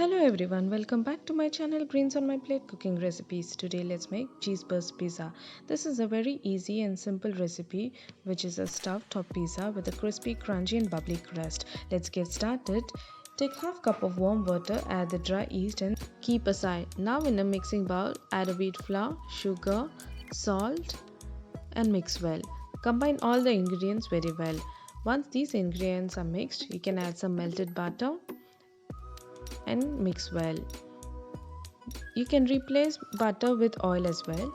Hello everyone, welcome back to my channel Greens on My Plate Cooking Recipes. Today let's make cheese burst pizza. This is a very easy and simple recipe which is a stuffed top pizza with a crispy, crunchy and bubbly crust. Let's get started. Take half cup of warm water, add the dry yeast and keep aside. Now in a mixing bowl, add a wheat flour, sugar, salt and mix well. Combine all the ingredients very well. Once these ingredients are mixed, you can add some melted butter and mix well. You can replace butter with oil as well.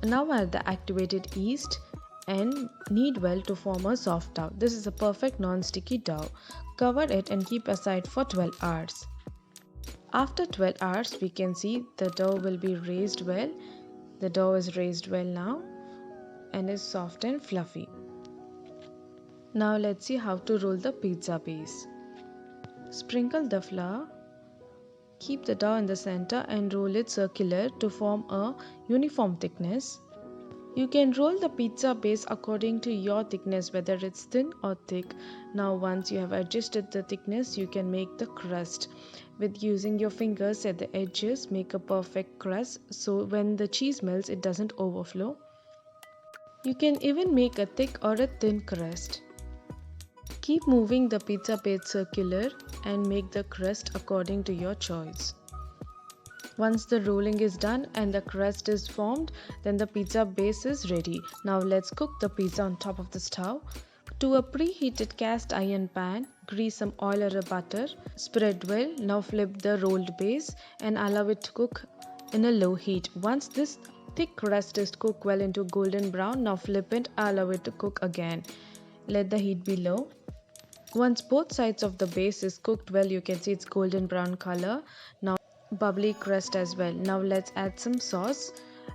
Now add the activated yeast and knead well to form a soft dough. This is a perfect non-sticky dough. Cover it and keep aside for 12 hours. After 12 hours, we can see the dough will be raised well. The dough is raised well now and is soft and fluffy. Now let's see how to roll the pizza base. Sprinkle the flour, keep the dough in the center and roll it circular to form a uniform thickness. You can roll the pizza base according to your thickness, whether it's thin or thick. Now once you have adjusted the thickness, you can make the crust. With using your fingers at the edges, make a perfect crust so when the cheese melts it doesn't overflow. You can even make a thick or a thin crust. Keep moving the pizza base circular and make the crust according to your choice. Once the rolling is done and the crust is formed, then the pizza base is ready. Now let's cook the pizza on top of the stove. To a preheated cast iron pan, grease some oil or butter, spread well. Now flip the rolled base and allow it to cook in a low heat. Once this thick crust is cooked well into golden brown, now flip it, allow it to cook again. Let the heat be low. Once both sides of the base is cooked well, you can see it's golden brown color. Now bubbly crust as well. Now let's add some sauce.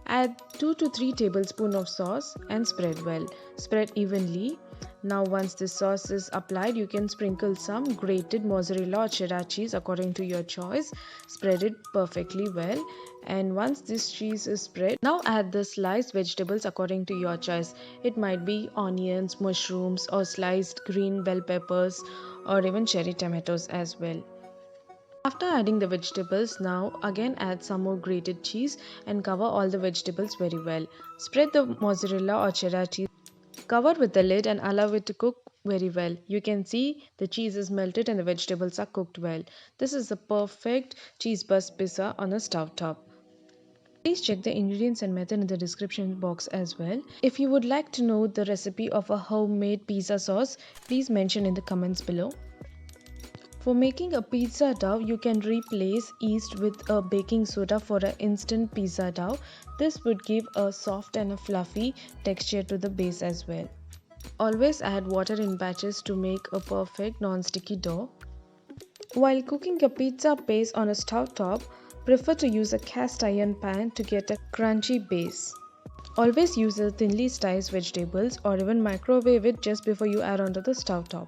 Add 2 to 3 tablespoons of sauce and spread well. Spread evenly. Now once this sauce is applied, you can sprinkle some grated mozzarella or cheddar cheese according to your choice. Spread it perfectly well. And once this cheese is spread, now add the sliced vegetables according to your choice. It might be onions, mushrooms or sliced green bell peppers or even cherry tomatoes as well. After adding the vegetables, now again add some more grated cheese and cover all the vegetables very well. Spread the mozzarella or cheddar cheese. Cover with the lid and allow it to cook very well. You can see the cheese is melted and the vegetables are cooked well. This is the perfect cheese burst pizza on a stove top. Please check the ingredients and method in the description box as well. If you would like to know the recipe of a homemade pizza sauce, please mention in the comments below. For making a pizza dough, you can replace yeast with a baking soda for an instant pizza dough. This would give a soft and a fluffy texture to the base as well. Always add water in batches to make a perfect non-sticky dough. While cooking a pizza base on a stove top, prefer to use a cast iron pan to get a crunchy base. Always use a thinly sliced vegetables or even microwave it just before you add onto the stove top.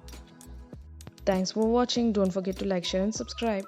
Thanks for watching. Don't forget to like, share and subscribe.